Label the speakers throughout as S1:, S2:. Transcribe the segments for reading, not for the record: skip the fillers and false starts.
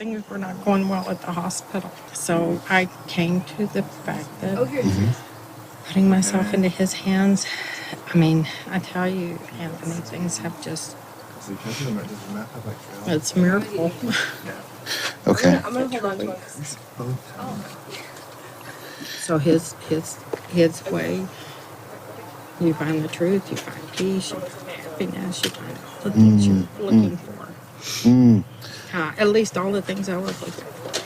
S1: things were not going well at the hospital. So I came to the fact that putting myself into his hands, I mean, I tell you, Anthony, things have just, it's a miracle.
S2: Okay.
S3: I'm gonna hold on to this.
S1: So his way, you find the truth, you find peace, you find happiness, you find all the things you're looking for. At least all the things I was looking for.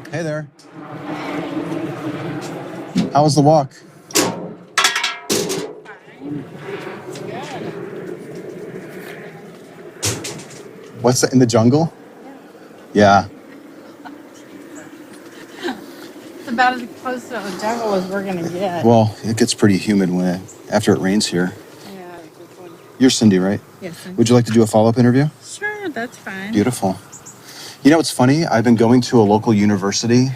S2: Hey there. How was the walk? What's that, in the jungle? Yeah.
S1: It's about as close to a jungle as we're gonna get.
S2: Well, it gets pretty humid after it rains here.
S1: Yeah.
S2: You're Cindy, right?
S1: Yes.
S2: Would you like to do a follow-up interview?
S1: Sure, that's fine.
S2: Beautiful. You know, it's funny. I've been going to a local university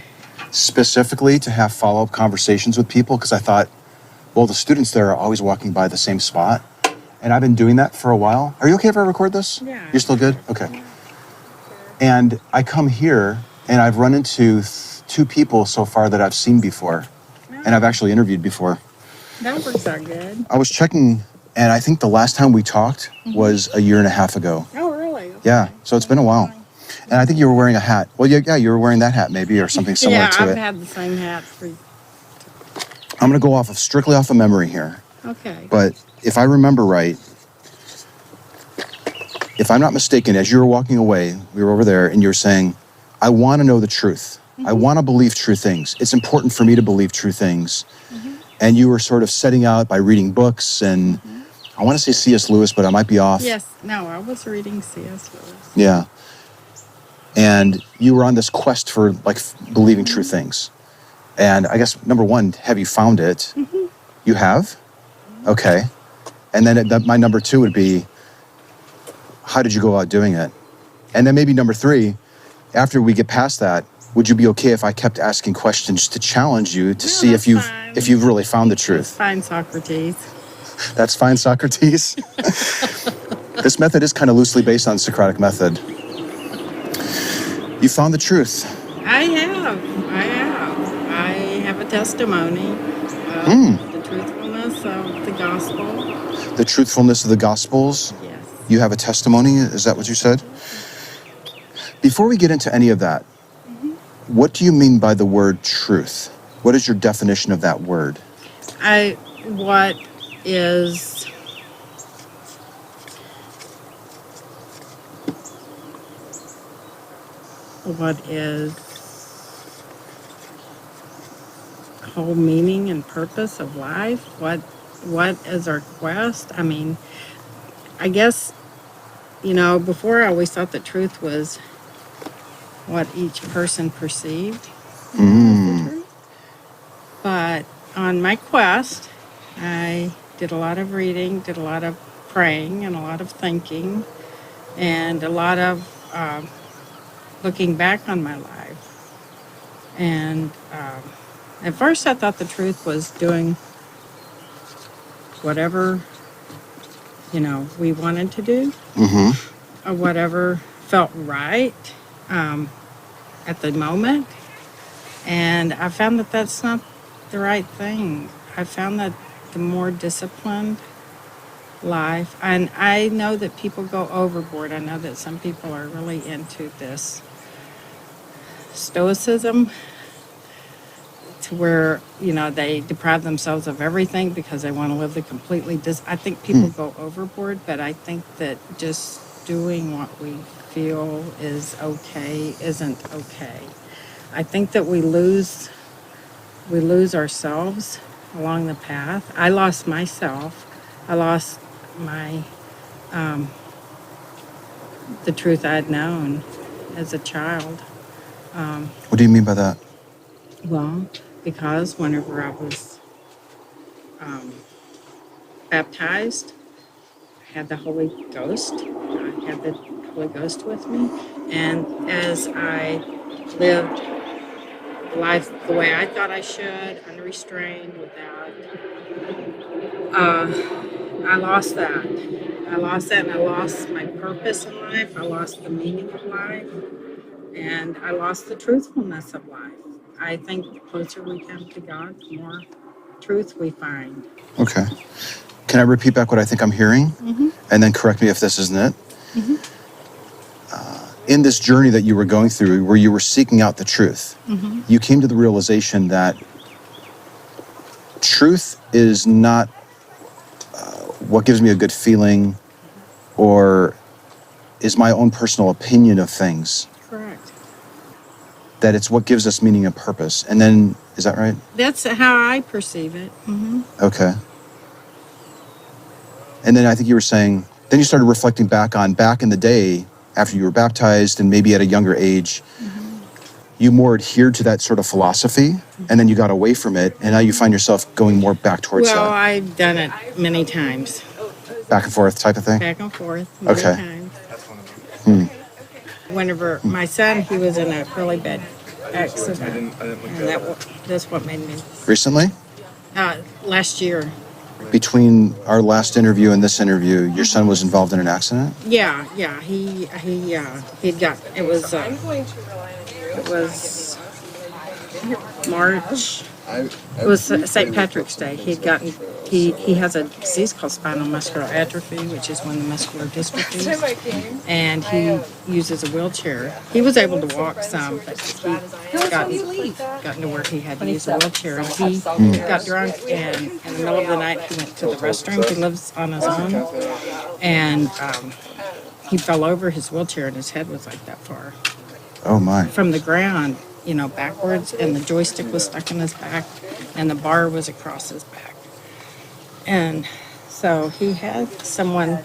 S2: specifically to have follow-up conversations with people because I thought, well, the students there are always walking by the same spot. And I've been doing that for a while. Are you okay if I record this?
S1: Yeah.
S2: You're still good? Okay. And I come here and I've run into two people so far that I've seen before. And I've actually interviewed before.
S1: That works out good.
S2: I was checking, and I think the last time we talked was a year and a half ago.
S1: Oh, really? Okay.
S2: Yeah, so it's been a while. And I think you were wearing a hat. Well, yeah, you were wearing that hat maybe, or something similar to it.
S1: Yeah, I've had the same hat for...
S2: I'm going to go strictly off of memory here.
S1: Okay.
S2: But if I remember right, if I'm not mistaken, as you were walking away, we were over there, and you were saying, I want to know the truth. I want to believe true things. It's important for me to believe true things. And you were sort of setting out by reading books, and I want to say C.S. Lewis, but I might be off.
S1: Yes, no, I was reading C.S. Lewis.
S2: Yeah. And you were on this quest for, like, believing true things. And I guess, number one, have you found it? You have? Okay. And then my number two would be, how did you go about doing it? And then maybe number three, after we get past that, would you be okay if I kept asking questions to challenge you to see if you've really found the truth?
S1: Fine, Socrates.
S2: That's fine, Socrates. This method is kind of loosely based on Socratic method. You found the truth.
S1: I have a testimony of the truthfulness of the gospel.
S2: The truthfulness of the Gospels?
S1: Yes.
S2: You have a testimony? Is that what you said? Before we get into any of that, what do you mean by the word truth? What is your definition of that word?
S1: What is the whole meaning and purpose of life? What is our quest? I mean, I guess, before I always thought that truth was what each person perceived as the truth. But on my quest, I did a lot of reading, did a lot of praying, and a lot of thinking, and a lot of looking back on my life. And at first I thought the truth was doing whatever, we wanted to do, or whatever felt right at the moment. And I found that that's not the right thing. I found that the more disciplined life, and I know that people go overboard. I know that some people are really into this stoicism to where, they deprive themselves of everything because they want to live the completely I think people go overboard, but I think that just doing what we feel is okay isn't okay. I think that we lose ourselves along the path. I lost myself. I lost my the truth I'd known as a child.
S2: What do you mean by that?
S1: Well, because whenever I was baptized, I had the Holy Ghost. I had the Holy Ghost with me. And as I lived life the way I thought I should, unrestrained, without, I lost that. I lost that, and I lost my purpose in life. I lost the meaning of life, and I lost the truthfulness of life. I think the closer we come to God, the more truth we find.
S2: Okay. Can I repeat back what I think I'm hearing?
S1: Mm-hmm.
S2: And then correct me if this isn't it?
S1: Mm-hmm.
S2: In this journey that you were going through, where you were seeking out the truth,
S1: Mm-hmm.
S2: you came to the realization that truth is not what gives me a good feeling or is my own personal opinion of things,
S1: Correct.
S2: that it's what gives us meaning and purpose. And then, is that right?
S1: That's how I perceive it. Mm-hmm.
S2: Okay. And then I think you were saying, then you started reflecting back in the day after you were baptized and maybe at a younger age, you more adhered to that sort of philosophy and then you got away from it and now you find yourself going more back towards
S1: Well,
S2: that.
S1: I've done it many times.
S2: Back and forth type of thing?
S1: Back and forth many
S2: Okay.
S1: times.
S2: Hmm.
S1: Whenever my son, he was in a really bad accident. And that's what made me,
S2: Recently?
S1: last year.
S2: Between our last interview and this interview, your son was involved in an accident?
S1: Yeah, he'd got, it was March. It was St. Patrick's Day. He has a disease called spinal muscular atrophy, which is one of the muscular dystrophies, and he uses a wheelchair. He was able to walk some, but he gotten to where he had to use a wheelchair. And he got drunk, and in the middle of the night, he went to the restroom. He lives on his own, and he fell over his wheelchair, and his head was like that far
S2: Oh my.
S1: from the ground, backwards, and the joystick was stuck in his back, and the bar was across his back. And so he had someone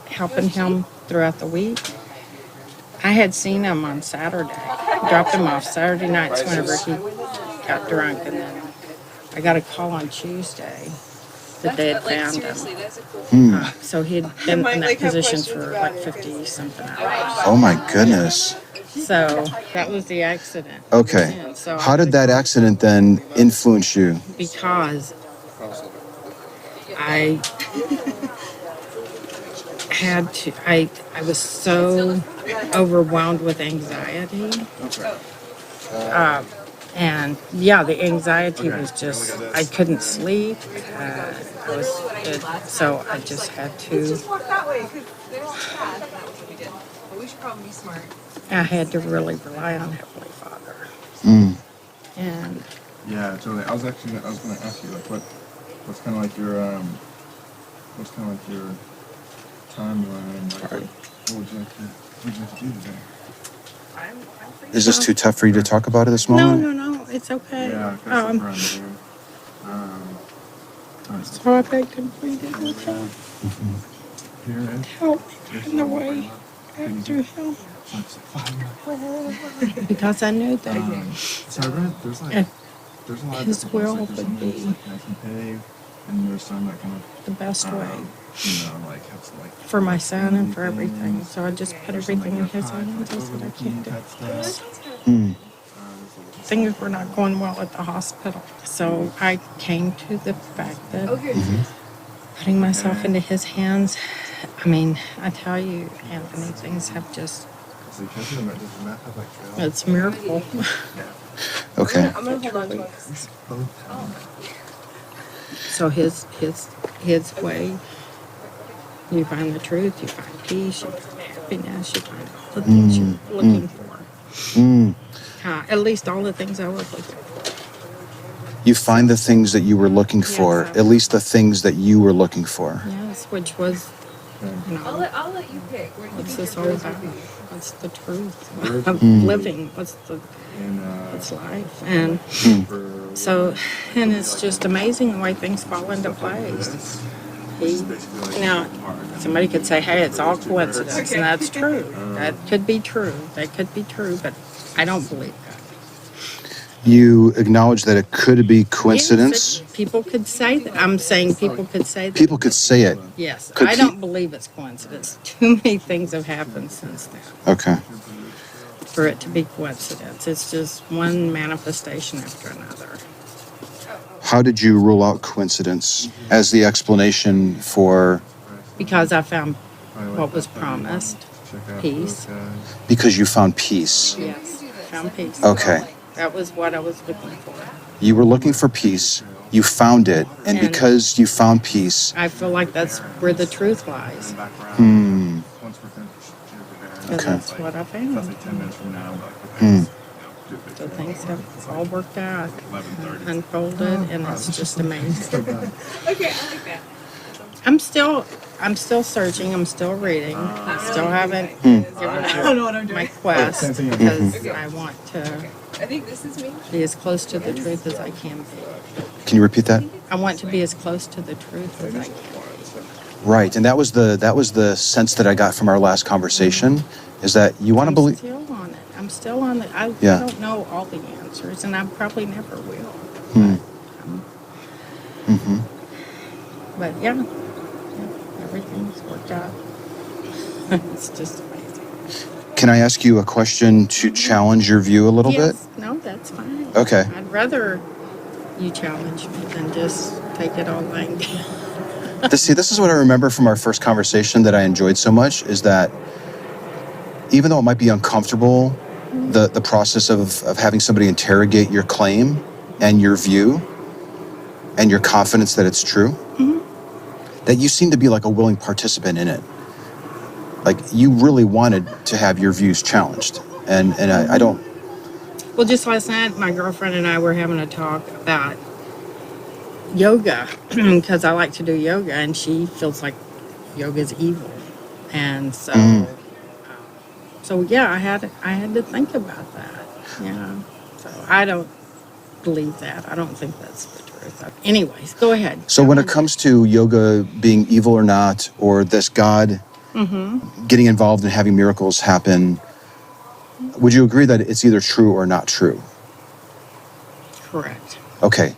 S1: helping him throughout the week. I had seen him on Saturday, dropped him off Saturday nights whenever he got drunk, and then I got a call on Tuesday that they had found him. So he'd been in that position for like 50-something hours.
S2: Oh my goodness.
S1: So that was the accident.
S2: Okay.
S1: And so
S2: How did that accident then influence you?
S1: Because I I was so overwhelmed with anxiety. And the anxiety was just, I couldn't sleep. So I just had to, I had to really rely on Heavenly Father.
S2: Mm.
S1: And
S3: yeah, totally. I was going to ask you, like, what's kind of like your timeline? Like, what would you like to do today?
S2: Is this too tough for you to talk about at this moment?
S1: No, it's okay.
S3: Yeah,
S1: Um,
S3: around there.
S1: so if I completed it,
S3: Here it is.
S1: help me find the way back to Him. Because I knew that
S3: So I read there's a lot of
S1: His
S3: different
S1: will
S3: ones, like, there's
S1: would
S3: some that's
S1: be
S3: like nice and paved, and there's some that kind of
S1: the best way
S3: like have some, like,
S1: for my son and for everything. So I just put everything in His hands. I said I can't do this.
S2: Mm.
S1: Things were not going well at the hospital. So I came to the fact that putting myself into His hands, I mean, I tell you, Anthony, things have just, it's a miracle.
S2: Okay.
S1: So his way, you find the truth, you find peace, you find happiness, you find all the things you're looking for.
S2: Mm.
S1: At least all the things I was looking for.
S2: You find the things that you were looking for,
S1: Yes.
S2: at least the things that you were looking for.
S1: Yes, which was,
S4: I'll let you pick.
S1: what's this all about? What's the truth of living? What's life? And so, and it's just amazing the way things fall into place. Now, somebody could say, hey, it's all coincidence, and that's true. That could be true. That could be true, but I don't believe that.
S2: You acknowledge that it could be coincidence.
S1: Yes, people could say that. I'm saying people could say that.
S2: People could say it.
S1: Yes,
S2: Could
S1: I don't believe it's coincidence. Too many things have happened since then
S2: Okay.
S1: for it to be coincidence. It's just one manifestation after another.
S2: How did you rule out coincidence as the explanation for
S1: because I found
S3: I like
S1: what was
S3: that better.
S1: promised.
S3: Check out
S1: Peace.
S3: those guys.
S2: Because you found peace.
S1: Yes, found peace.
S2: Okay.
S1: That was what I was looking for.
S2: You were looking for peace. You found it. And
S1: And-
S2: because you found peace,
S1: I feel like that's where the truth lies.
S2: hmm,
S3: Once we're finished.
S1: And
S2: Okay.
S1: that's what I
S3: That's
S1: found.
S3: like 10 minutes from now.
S1: So things have all worked out, unfolded, and it's just amazing.
S4: Okay, I like that.
S1: I'm still searching. I'm still reading. I still haven't given
S4: I don't know
S1: up
S4: what I'm doing.
S1: my quest
S3: Same thing.
S1: because I want to
S4: I think this is me.
S1: be as close to the truth as I can be.
S2: can you repeat that?
S1: I want to be as close to the truth as I can be.
S2: Right. And that was the sense that I got from our last conversation, is that you want to
S1: I'm
S2: believe.
S1: still on it. I'm still on it. I
S2: Yeah.
S1: don't know all the answers, and I probably never will.
S2: Hmm. Mm-hmm.
S1: But yeah, everything's worked out. It's just amazing.
S2: Can I ask you a question to challenge your view a little bit?
S1: Yes, no, that's fine.
S2: Okay.
S1: I'd rather you challenge me than just take it all lying down.
S2: This is what I remember from our first conversation that I enjoyed so much, is that even though it might be uncomfortable, the process of having somebody interrogate your claim and your view and your confidence that it's true, that you seem to be like a willing participant in it. Like you really wanted to have your views challenged. And I don't,
S1: Well, just last night, my girlfriend and I were having a talk about yoga because I like to do yoga, and she feels like yoga's evil, and so yeah, I had to think about that. Yeah, so I don't believe that. I don't think that's the truth. Anyways, go ahead.
S2: so when it comes to yoga being evil or not, or this God getting involved in having miracles happen, would you agree that it's either true or not true?
S1: Correct.
S2: Okay.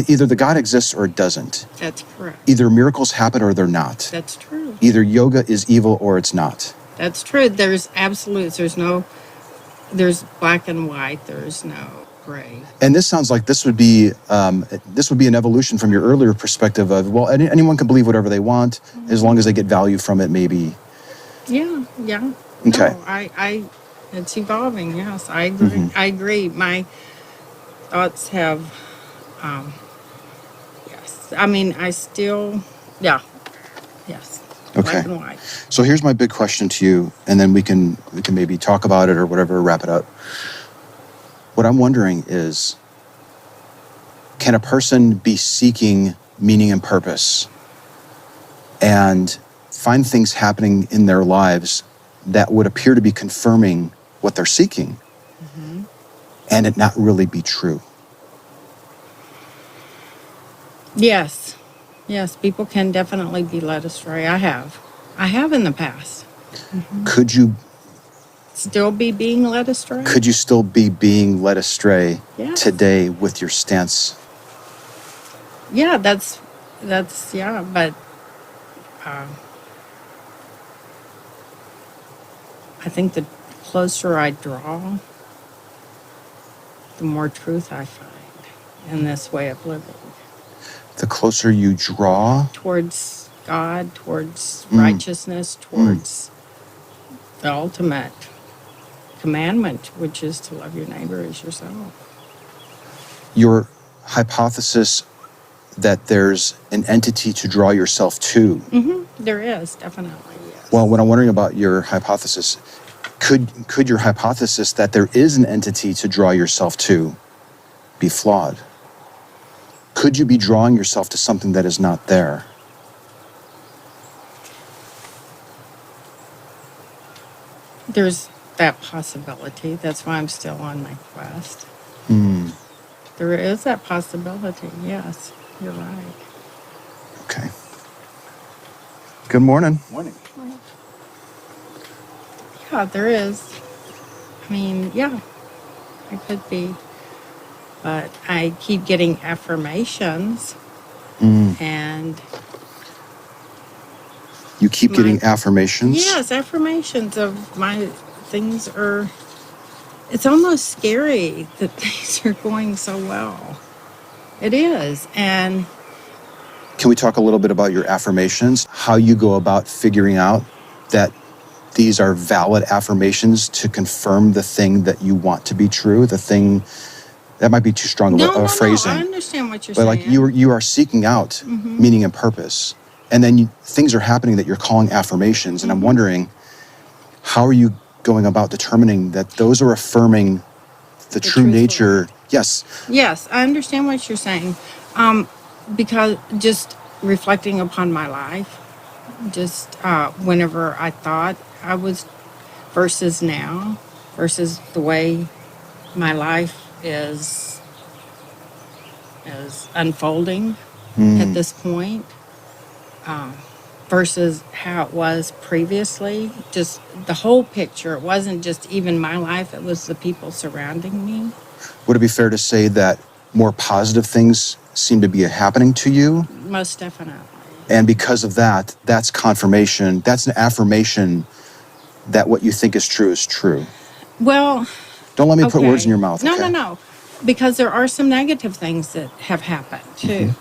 S2: Either the God exists or it doesn't.
S1: That's correct.
S2: Either miracles happen or they're not.
S1: That's true.
S2: Either yoga is evil or it's not.
S1: That's true. There's absolutes. There's black and white. There's no gray.
S2: And this sounds like this would be an evolution from your earlier perspective of, well, anyone can believe whatever they want as long as they get value from it, maybe.
S1: Yeah.
S2: Okay.
S1: No, it's evolving. Yes, I agree. I agree. My thoughts have, yes. I mean, yes.
S2: Okay.
S1: Black and white.
S2: So here's my big question to you, and then we can maybe talk about it or whatever, wrap it up. What I'm wondering is, can a person be seeking meaning and purpose and find things happening in their lives that would appear to be confirming what they're seeking, and it not really be true?
S1: Yes. People can definitely be led astray. I have in the past.
S2: Could you
S1: Still be being led astray?
S2: still be being led astray
S1: Yes.
S2: today with your stance?
S1: Yeah, that's yeah, but I think the closer I draw, the more truth I find in this way of living.
S2: The closer you draw,
S1: Towards God, towards righteousness, towards the ultimate commandment, which is to love your neighbor as yourself.
S2: your hypothesis that there's an entity to draw yourself to.
S1: There is, definitely, yes.
S2: Well, what I'm wondering about your hypothesis, could your hypothesis that there is an entity to draw yourself to be flawed? Could you be drawing yourself to something that is not there?
S1: There's that possibility. That's why I'm still on my quest. There is that possibility, yes. You're right.
S2: Okay. Good morning.
S3: Morning.
S1: Yeah, there is. I mean, yeah, I could be. But I keep getting affirmations, and
S2: You keep getting affirmations?
S1: yes, affirmations of my things are. It's almost scary that things are going so well. It is, and
S2: Can we talk a little bit about your affirmations? How you go about figuring out that these are valid affirmations to confirm the thing that you want to be true, the thing that might be too strong of a phrasing.
S1: I understand what you're
S2: But
S1: saying.
S2: like you are seeking out meaning and purpose. And then things are happening that you're calling affirmations. And I'm wondering, how are you going about determining that those are affirming the true
S1: truthful.
S2: nature? Yes.
S1: Yes, I understand what you're saying. Because just reflecting upon my life, just whenever I thought I was versus now, versus the way my life is unfolding at this point, versus how it was previously. Just the whole picture. It wasn't just even my life, it was the people surrounding me.
S2: Would it be fair to say that more positive things seem to be happening to you?
S1: Most definitely.
S2: And because of that, that's confirmation. That's an affirmation that what you think is true is true.
S1: Well,
S2: Don't let me put
S1: okay.
S2: words in your mouth. Okay?
S1: No. Because there are some negative things that have happened too.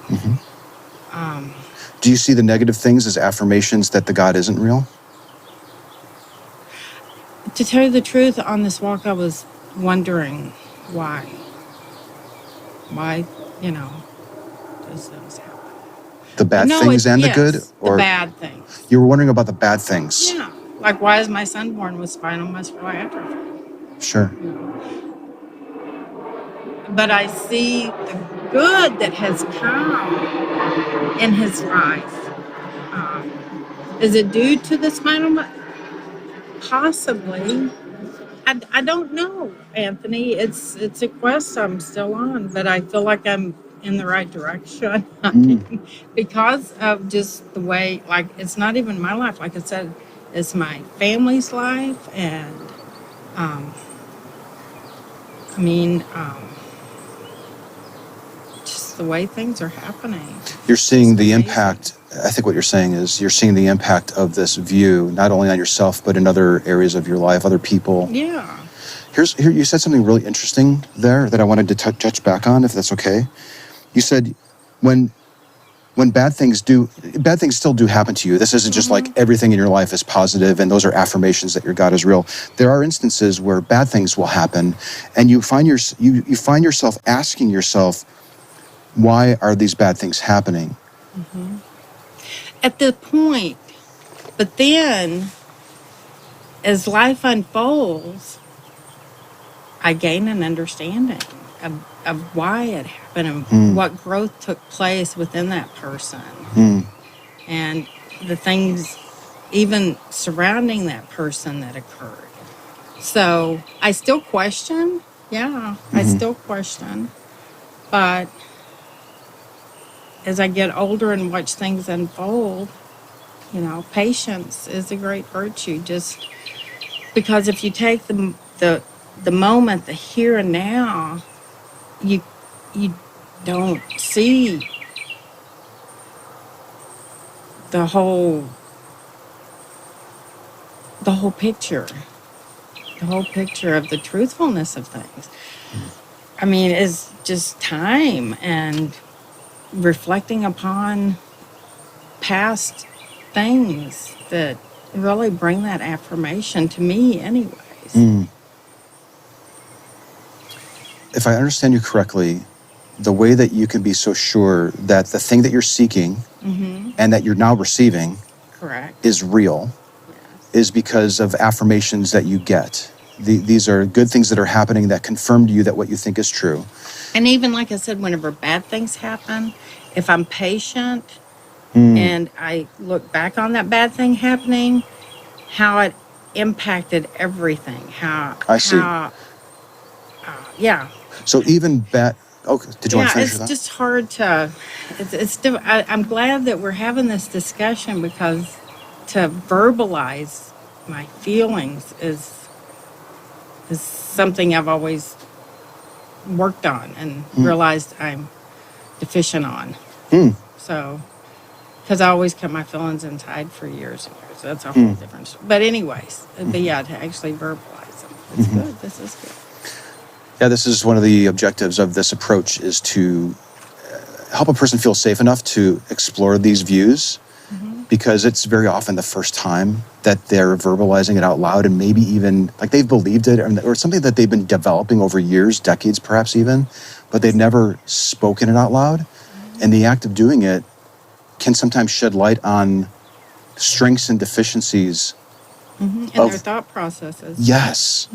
S2: Do you see the negative things as affirmations that the God isn't real?
S1: To tell you the truth, on this walk, I was wondering why. Why, does those happen?
S2: The bad
S1: No,
S2: things and the
S1: yes,
S2: good? Or
S1: the bad things.
S2: you were wondering about the bad things?
S1: Yeah. Like, why is my son born with spinal muscular atrophy?
S2: Sure.
S1: But I see the good that has come in his life. Is it due to the spinal muscular? Possibly. I don't know, Anthony. It's a quest I'm still on, but I feel like I'm in the right direction because of just the way, like, it's not even my life. Like I said, it's my family's life, and just the way things are happening.
S2: You're seeing
S1: It's
S2: the
S1: amazing.
S2: impact. I think what you're saying is you're seeing the impact of this view, not only on yourself, but in other areas of your life, other people.
S1: Yeah.
S2: Here, you said something really interesting there that I wanted to touch back on, if that's okay. You said when bad things still do happen to you. This isn't just like everything in your life is positive and those are affirmations that your God is real. There are instances where bad things will happen, and you find yourself asking yourself, why are these bad things happening?
S1: At the point, but then as life unfolds, I gain an understanding of why it happened and what growth took place within that person. And the things even surrounding that person that occurred. So I still question. Yeah, I still question. But as I get older and watch things unfold, patience is a great virtue. Just because if you take the moment, the here and now, you don't see the whole picture. The whole picture of the truthfulness of things. I mean, it's just time and reflecting upon past things that really bring that affirmation to me anyways.
S2: If I understand you correctly, the way that you can be so sure that the thing that you're seeking and that you're now receiving
S1: Correct.
S2: is real is because of affirmations that you get. These are good things that are happening that confirm to you that what you think is true.
S1: And even like I said, whenever bad things happen, if I'm patient and I look back on that bad thing happening, how it impacted everything.
S2: I see.
S1: Yeah.
S2: So even bad. Okay, did you want to finish
S1: it's
S2: that?
S1: just hard to. I'm glad that we're having this discussion because to verbalize my feelings is something I've always worked on and realized I'm deficient on. So, because I always kept my feelings inside for years and years. That's a whole different story. But anyways, but yeah, to actually verbalize them. It's good. This is good.
S2: Yeah, this is one of the objectives of this approach is to help a person feel safe enough to explore these views, because it's very often the first time that they're verbalizing it out loud, and maybe even like they've believed it or something that they've been developing over years, decades perhaps even, but they've never spoken it out loud. And the act of doing it can sometimes shed light on strengths and deficiencies
S1: And
S2: of
S1: their thought processes.
S2: yes,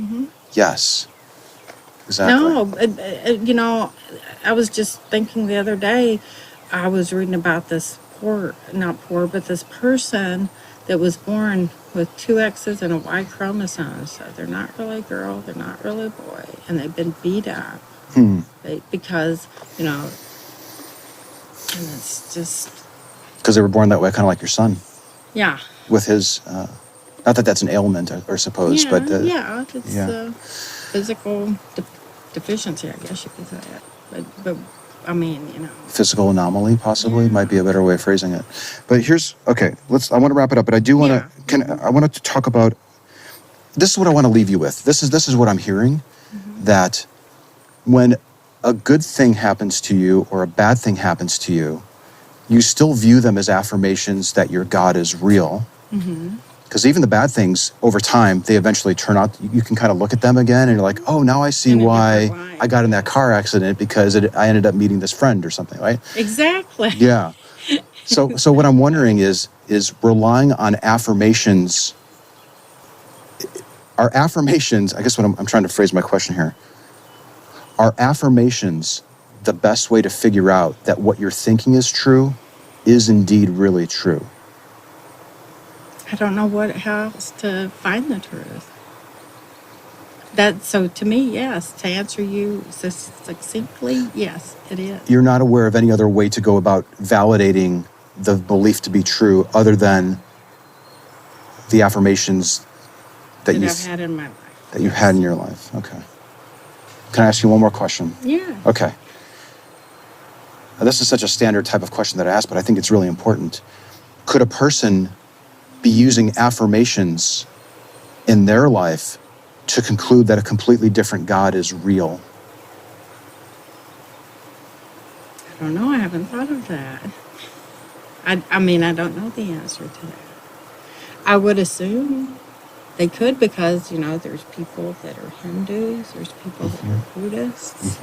S2: yes, exactly.
S1: No, I was just thinking the other day, I was reading about this this person that was born with 2 X's and a Y chromosome. So they're not really a girl, they're not really a boy, and they've been beat up. Because, and it's just...
S2: Because they were born that way, kind of like your son.
S1: Yeah.
S2: With his, not that that's an ailment, I suppose, but...
S1: it's a physical deficiency, I guess you could say it. But I mean,
S2: Physical anomaly, possibly, might be a better way of phrasing it. But I want to wrap it up, but I do want to, I wanted to talk about, this is what I want to leave you with. This is what I'm hearing, that when a good thing happens to you or a bad thing happens to you, you still view them as affirmations that your God is real. Because even the bad things, over time, they eventually turn out, you can kind of look at them again and you're like, oh, now I see why I got in that car accident, because I ended up meeting this friend or something, right?
S1: Exactly.
S2: Yeah. So what I'm wondering is relying on affirmations. Are affirmations, I guess what I'm trying to phrase my question here, are affirmations the best way to figure out that what you're thinking is true is indeed really true?
S1: I don't know how else to find the truth. So to me, yes. To answer you succinctly, yes, it is.
S2: You're not aware of any other way to go about validating the belief to be true other than the affirmations that
S1: I've had in my life.
S2: That you had in your life. Okay. Can I ask you one more question?
S1: Yeah.
S2: Okay. Now, this is such a standard type of question that I ask, but I think it's really important. Could a person be using affirmations in their life to conclude that a completely different God is real?
S1: I don't know. I haven't thought of that. I mean, I don't know the answer to that. I would assume they could, because, there's people that are Hindus, there's people that are Buddhists.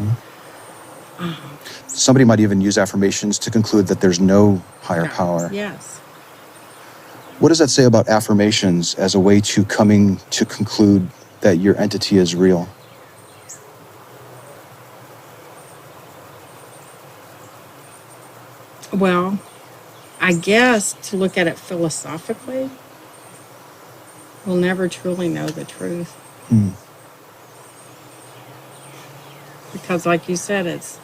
S2: Somebody might even use affirmations to conclude that there's no higher power.
S1: Yes.
S2: What does that say about affirmations as a way to coming to conclude that your entity is real?
S1: Well, I guess to look at it philosophically, we'll never truly know the truth. Because like you said, it's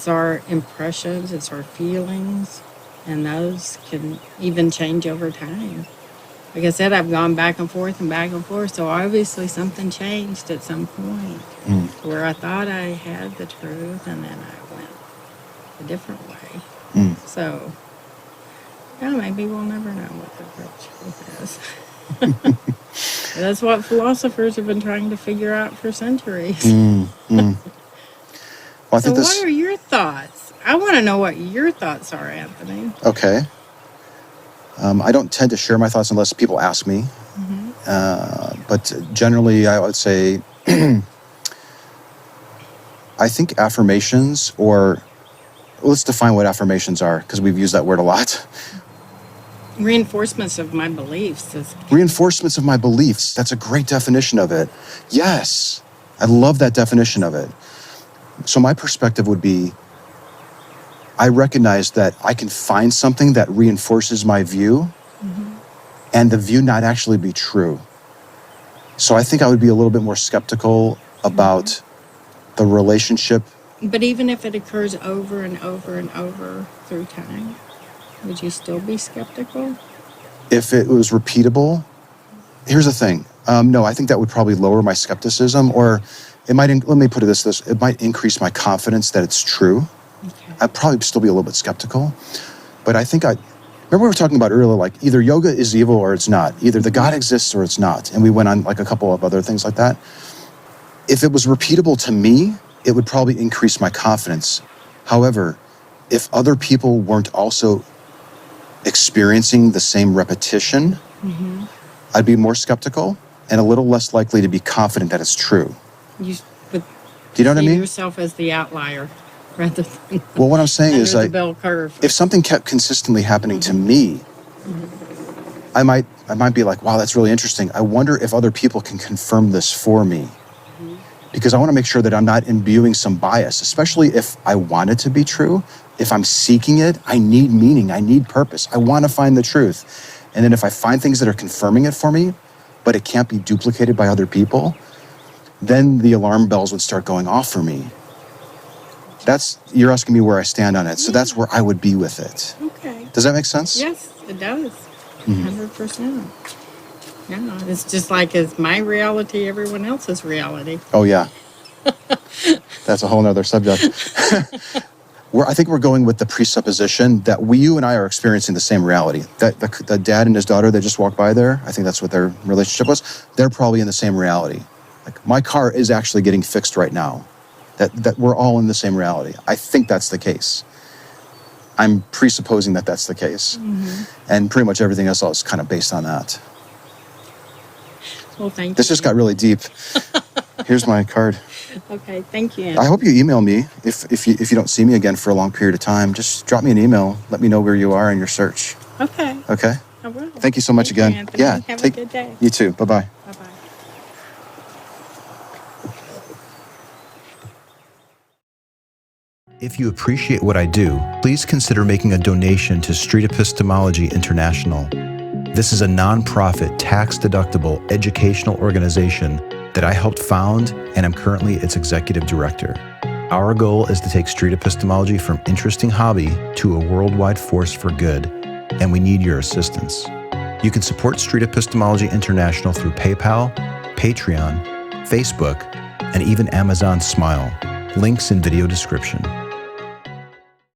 S1: our impressions, it's our feelings, and those can even change over time. Like I said, I've gone back and forth, so obviously something changed at some point where I thought I had the truth, and then I went a different way. So, maybe we'll never know what the real truth is. That's what philosophers have been trying to figure out for centuries.
S2: Well, I think
S1: what are your thoughts? I want to know what your thoughts are, Anthony.
S2: Okay. I don't tend to share my thoughts unless people ask me. But generally, I would say, I think affirmations, or let's define what affirmations are, because we've used that word a lot.
S1: Reinforcements of my beliefs.
S2: Reinforcements of my beliefs. That's a great definition of it. Yes. I love that definition of it. So my perspective would be, I recognize that I can find something that reinforces my view and the view not actually be true. So I think I would be a little bit more skeptical about the relationship.
S1: But even if it occurs over and over and over through time, would you still be skeptical?
S2: If it was repeatable, here's the thing. No, I think that would probably lower my skepticism, or it might, let me put it this, it might increase my confidence that it's true.
S1: Okay.
S2: I'd probably still be a little bit skeptical. But I think remember we were talking about earlier, like either yoga is evil or it's not. Either the God exists or it's not. And we went on like a couple of other things like that. If it was repeatable to me, it would probably increase my confidence. However, if other people weren't also experiencing the same repetition, I'd be more skeptical and a little less likely to be confident that it's true.
S1: You would
S2: Do you know what I
S1: see
S2: mean?
S1: yourself as the outlier rather than
S2: Well, what I'm saying
S1: under
S2: is,
S1: the
S2: like,
S1: bell curve.
S2: if something kept consistently happening to me, I might be like, wow, that's really interesting. I wonder if other people can confirm this for me. Because I want to make sure that I'm not imbuing some bias, especially if I want it to be true. If I'm seeking it, I need meaning, I need purpose. I want to find the truth. And then if I find things that are confirming it for me, but it can't be duplicated by other people, then the alarm bells would start going off for me. You're asking me where I stand on it. So that's where I would be with it.
S1: Okay.
S2: Does that make sense?
S1: Yes, it does. 100%. Yeah, it's just like it's my reality, everyone else's reality.
S2: Oh, yeah. That's a whole nother subject. I think we're going with the presupposition that you and I are experiencing the same reality. That the dad and his daughter that just walked by there, I think that's what their relationship was. They're probably in the same reality. Like, my car is actually getting fixed right now. That we're all in the same reality. I think that's the case. I'm presupposing that that's the case. And pretty much everything else is kind of based on that.
S1: Well, thank you.
S2: This just got really deep. Here's my card.
S1: Okay, thank you.
S2: I hope you email me if you don't see me again for a long period of time. Just drop me an email. Let me know where you are in your search.
S1: Okay,
S2: Okay?
S1: I will.
S2: Thank you so much
S1: Thank you,
S2: again.
S1: Anthony.
S2: Yeah.
S1: Have a good day.
S2: You too. Bye-bye.
S1: Bye-bye.
S2: If you appreciate what I do, please consider making a donation to Street Epistemology International. This is a nonprofit, tax-deductible educational organization that I helped found and am currently its executive director. Our goal is to take street epistemology from interesting hobby to a worldwide force for good, and we need your assistance. You can support Street Epistemology International through PayPal, Patreon, Facebook, and even Amazon Smile. Links in video description.